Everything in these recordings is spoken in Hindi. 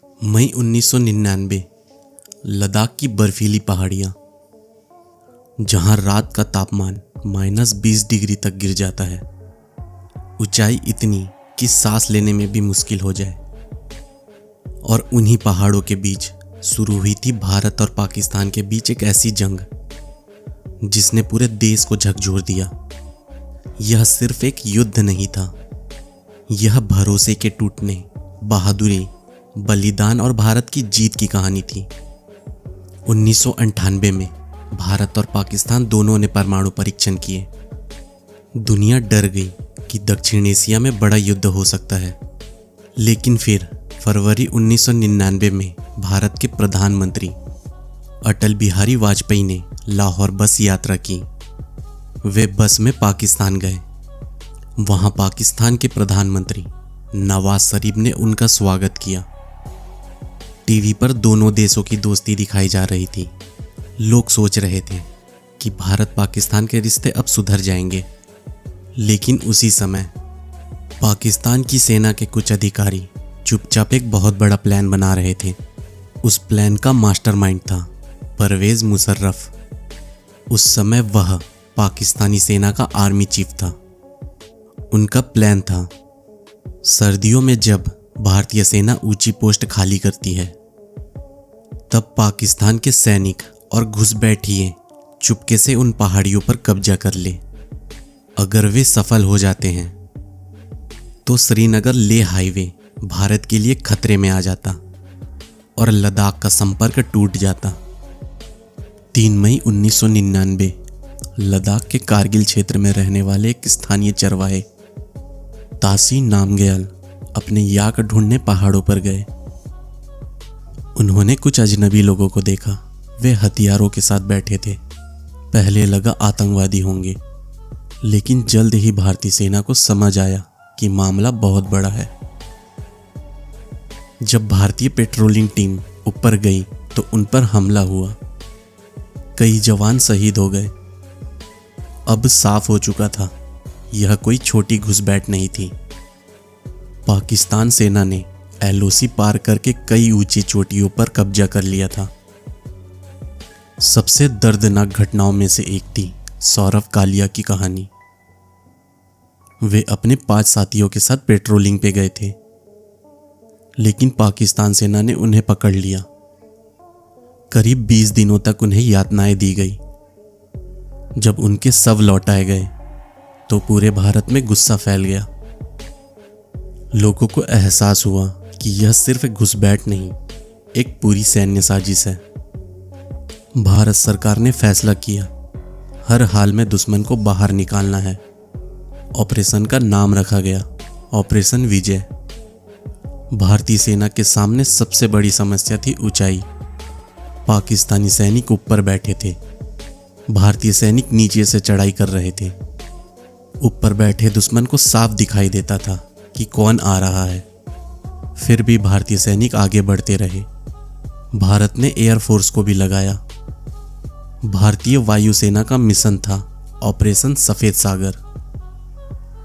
मई 1999। लद्दाख की बर्फीली पहाड़ियाँ, जहाँ रात का तापमान -20 डिग्री तक गिर जाता है। ऊंचाई इतनी कि सांस लेने में भी मुश्किल हो जाए। और उन्हीं पहाड़ों के बीच शुरू हुई थी भारत और पाकिस्तान के बीच एक ऐसी जंग जिसने पूरे देश को झकझोर दिया। यह सिर्फ एक युद्ध नहीं था, यह भरोसे के टूटने, बहादुरी, बलिदान और भारत की जीत की कहानी थी। 1998 में भारत और पाकिस्तान दोनों ने परमाणु परीक्षण किए। दुनिया डर गई कि दक्षिण एशिया में बड़ा युद्ध हो सकता है। लेकिन फिर फरवरी 1999 में भारत के प्रधानमंत्री अटल बिहारी वाजपेयी ने लाहौर बस यात्रा की। वे बस में पाकिस्तान गए। वहां पाकिस्तान के प्रधानमंत्री नवाज शरीफ ने उनका स्वागत किया। टीवी पर दोनों देशों की दोस्ती दिखाई जा रही थी। लोग सोच रहे थे कि भारत पाकिस्तान के रिश्ते अब सुधर जाएंगे। लेकिन उसी समय पाकिस्तान की सेना के कुछ अधिकारी चुपचाप एक बहुत बड़ा प्लान बना रहे थे। उस प्लान का मास्टरमाइंड था परवेज मुशर्रफ। उस समय वह पाकिस्तानी सेना का आर्मी चीफ था। उनका प्लान था, सर्दियों में जब भारतीय सेना ऊंची पोस्ट खाली करती है, तब पाकिस्तान के सैनिक और घुसपैठिए चुपके से उन पहाड़ियों पर कब्जा कर ले। अगर वे सफल हो जाते हैं तो श्रीनगर लेह हाईवे भारत के लिए खतरे में आ जाता और लद्दाख का संपर्क टूट जाता। 3 मई 1999 लद्दाख के कारगिल क्षेत्र में रहने वाले एक स्थानीय चरवाहे तासी नामग्याल अपने याक ढूंढने पहाड़ों पर गए। उन्होंने कुछ अजनबी लोगों को देखा। वे हथियारों के साथ बैठे थे। पहले लगा आतंकवादी होंगे, लेकिन जल्द ही भारतीय सेना को समझ आया कि मामला बहुत बड़ा है। जब भारतीय पेट्रोलिंग टीम ऊपर गई तो उन पर हमला हुआ। कई जवान शहीद हो गए। अब साफ हो चुका था, यह कोई छोटी घुसपैठ नहीं थी। पाकिस्तान सेना ने LOC पार करके कई ऊंची चोटियों पर कब्जा कर लिया था। सबसे दर्दनाक घटनाओं में से एक थी सौरव कालिया की कहानी। वे अपने 5 साथियों के साथ पेट्रोलिंग पे गए थे, लेकिन पाकिस्तान सेना ने उन्हें पकड़ लिया। करीब 20 दिनों तक उन्हें यातनाएं दी गई। जब उनके शव लौटाए गए तो पूरे भारत में गुस्सा फैल गया। लोगों को एहसास हुआ कि यह सिर्फ एक घुसपैठ नहीं, एक पूरी सैन्य साजिश है। भारत सरकार ने फैसला किया, हर हाल में दुश्मन को बाहर निकालना है। ऑपरेशन का नाम रखा गया ऑपरेशन विजय। भारतीय सेना के सामने सबसे बड़ी समस्या थी ऊंचाई। पाकिस्तानी सैनिक ऊपर बैठे थे, भारतीय सैनिक नीचे से चढ़ाई कर रहे थे। ऊपर बैठे दुश्मन को साफ दिखाई देता था कि कौन आ रहा है। फिर भी भारतीय सैनिक आगे बढ़ते रहे। भारत ने एयरफोर्स को भी लगाया। भारतीय वायुसेना का मिशन था ऑपरेशन सफेद सागर।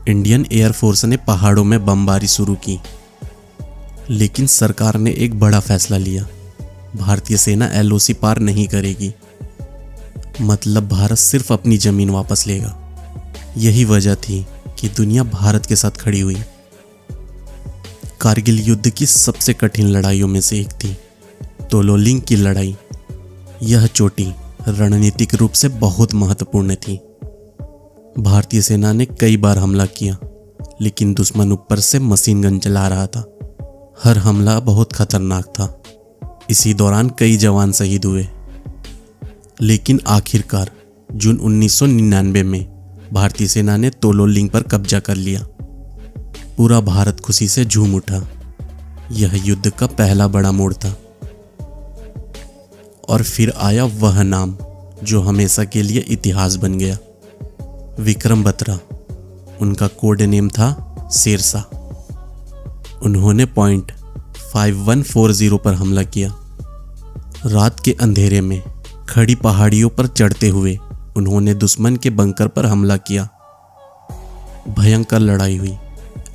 इंडियन एयरफोर्स ने पहाड़ों में बमबारी शुरू की। लेकिन सरकार ने एक बड़ा फैसला लिया, भारतीय सेना LOC पार नहीं करेगी। मतलब भारत सिर्फ अपनी जमीन वापस लेगा। यही वजह थी कि दुनिया भारत के साथ खड़ी हुई। कारगिल युद्ध की सबसे कठिन लड़ाइयों में से एक थी तोलोलिंग की लड़ाई। यह चोटी रणनीतिक रूप से बहुत महत्वपूर्ण थी। भारतीय सेना ने कई बार हमला किया, लेकिन दुश्मन ऊपर से मशीन गन चला रहा था। हर हमला बहुत खतरनाक था। इसी दौरान कई जवान शहीद हुए। लेकिन आखिरकार जून 1999 में भारतीय सेना ने तोलोलिंग पर कब्जा कर लिया। पूरा भारत खुशी से झूम उठा। यह युद्ध का पहला बड़ा मोड़ था। और फिर आया वह नाम जो हमेशा के लिए इतिहास बन गया, विक्रम बत्रा। उनका कोड नेम था शेरशाह। उन्होंने पॉइंट 5140 पर हमला किया। रात के अंधेरे में खड़ी पहाड़ियों पर चढ़ते हुए उन्होंने दुश्मन के बंकर पर हमला किया। भयंकर लड़ाई हुई,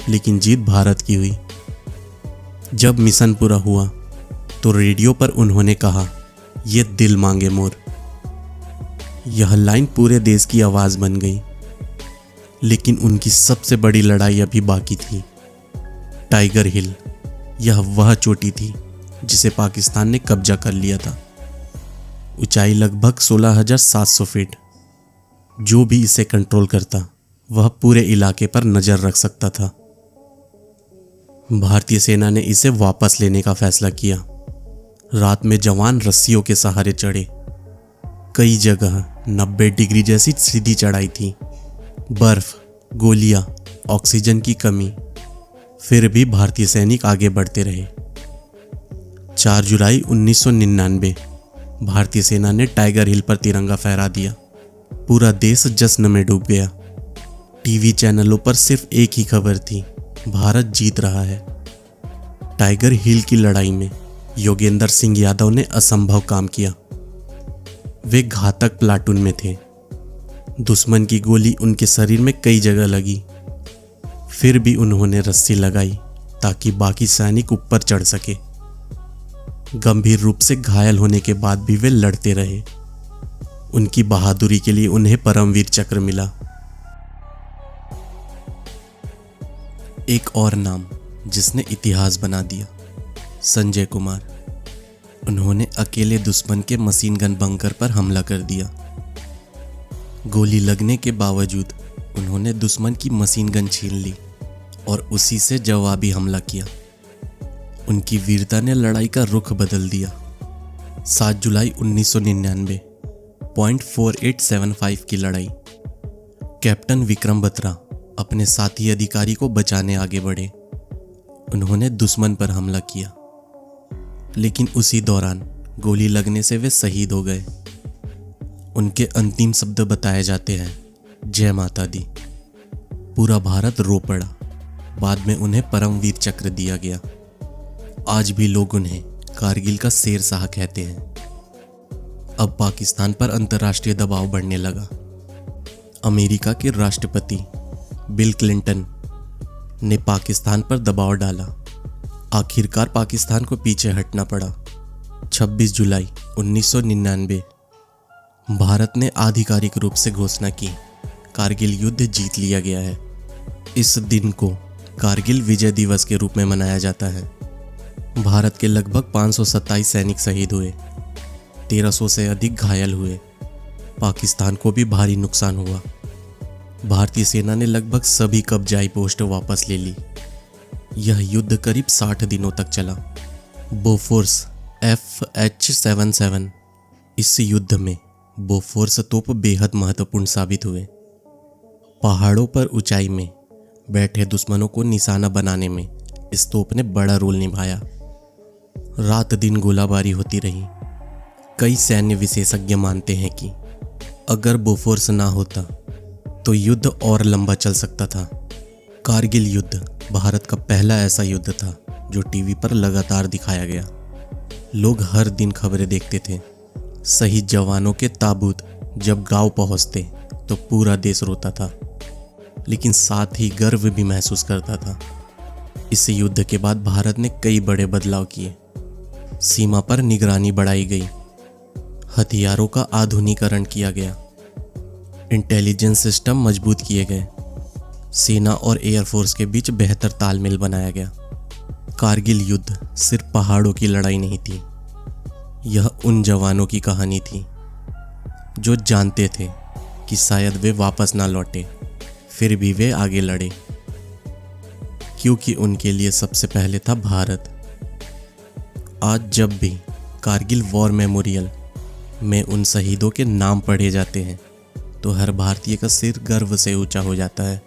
लेकिन जीत भारत की हुई। जब मिशन पूरा हुआ तो रेडियो पर उन्होंने कहा, ये दिल मांगे मोर। यह लाइन पूरे देश की आवाज बन गई। लेकिन उनकी सबसे बड़ी लड़ाई अभी बाकी थी। टाइगर हिल, यह वह चोटी थी जिसे पाकिस्तान ने कब्जा कर लिया था। ऊंचाई लगभग 16,700 फीट। जो भी इसे कंट्रोल करता वह पूरे इलाके पर नजर रख सकता था। भारतीय सेना ने इसे वापस लेने का फैसला किया। रात में जवान रस्सियों के सहारे चढ़े। कई जगह 90 डिग्री जैसी सीधी चढ़ाई थी। बर्फ, गोलियां, ऑक्सीजन की कमी, फिर भी भारतीय सैनिक आगे बढ़ते रहे। 4 जुलाई 1999 भारतीय सेना ने टाइगर हिल पर तिरंगा फहरा दिया। पूरा देश जश्न में डूब गया। टीवी चैनलों पर सिर्फ एक ही खबर थी, भारत जीत रहा है। टाइगर हिल की लड़ाई में योगेंद्र सिंह यादव ने असंभव काम किया। वे घातक प्लाटून में थे। दुश्मन की गोली उनके शरीर में कई जगह लगी। फिर भी उन्होंने रस्सी लगाई ताकि बाकी सैनिक ऊपर चढ़ सके। गंभीर रूप से घायल होने के बाद भी वे लड़ते रहे। उनकी बहादुरी के लिए उन्हें परमवीर चक्र मिला। एक और नाम जिसने इतिहास बना दिया, संजय कुमार। उन्होंने अकेले दुश्मन के मशीन गन बंकर पर हमला कर दिया। गोली लगने के बावजूद उन्होंने दुश्मन की मशीन गन छीन ली और उसी से जवाबी हमला किया। उनकी वीरता ने लड़ाई का रुख बदल दिया। 7 जुलाई 1999 .4875 की लड़ाई। कैप्टन विक्रम बत्रा अपने साथी अधिकारी को बचाने आगे बढ़े। उन्होंने दुश्मन पर हमला किया, लेकिन उसी दौरान गोली लगने से वे शहीद हो गए। उनके अंतिम शब्द बताए जाते हैं, जय माता दी। पूरा भारत रो पड़ा। बाद में उन्हें परमवीर चक्र दिया गया। आज भी लोग उन्हें कारगिल का शेर शाह कहते हैं। अब पाकिस्तान पर अंतर्राष्ट्रीय दबाव बढ़ने लगा। अमेरिका के राष्ट्रपति बिल क्लिंटन ने पाकिस्तान पर दबाव डाला। आखिरकार पाकिस्तान को पीछे हटना पड़ा। 26 जुलाई 1999 भारत ने आधिकारिक रूप से घोषणा की, कारगिल युद्ध जीत लिया गया है। इस दिन को कारगिल विजय दिवस के रूप में मनाया जाता है। भारत के लगभग 527 सैनिक शहीद हुए, 1300 से अधिक घायल हुए। पाकिस्तान को भी भारी नुकसान हुआ। भारतीय सेना ने लगभग सभी कब्जाई पोस्ट वापस ले ली। यह युद्ध करीब 60 दिनों तक चला। Bofors FH-77। इस युद्ध में बोफोर्स तोप बेहद महत्वपूर्ण साबित हुए। पहाड़ों पर ऊंचाई में बैठे दुश्मनों को निशाना बनाने में इस तोप ने बड़ा रोल निभाया। रात दिन गोलाबारी होती रही। कई सैन्य विशेषज्ञ मानते हैं कि अगर बोफोर्स ना होता तो युद्ध और लंबा चल सकता था। कारगिल युद्ध भारत का पहला ऐसा युद्ध था जो टीवी पर लगातार दिखाया गया। लोग हर दिन खबरें देखते थे। शहीद जवानों के ताबूत जब गांव पहुंचते तो पूरा देश रोता था, लेकिन साथ ही गर्व भी महसूस करता था। इस युद्ध के बाद भारत ने कई बड़े बदलाव किए। सीमा पर निगरानी बढ़ाई गई, हथियारों का आधुनिकीकरण किया गया, इंटेलिजेंस सिस्टम मजबूत किए गए, सेना और एयरफोर्स के बीच बेहतर तालमेल बनाया गया। कारगिल युद्ध सिर्फ पहाड़ों की लड़ाई नहीं थी, यह उन जवानों की कहानी थी जो जानते थे कि शायद वे वापस ना लौटे, फिर भी वे आगे लड़े, क्योंकि उनके लिए सबसे पहले था भारत। आज जब भी कारगिल वॉर मेमोरियल में उन शहीदों के नाम पढ़े जाते हैं तो हर भारतीय का सिर गर्व से ऊंचा हो जाता है।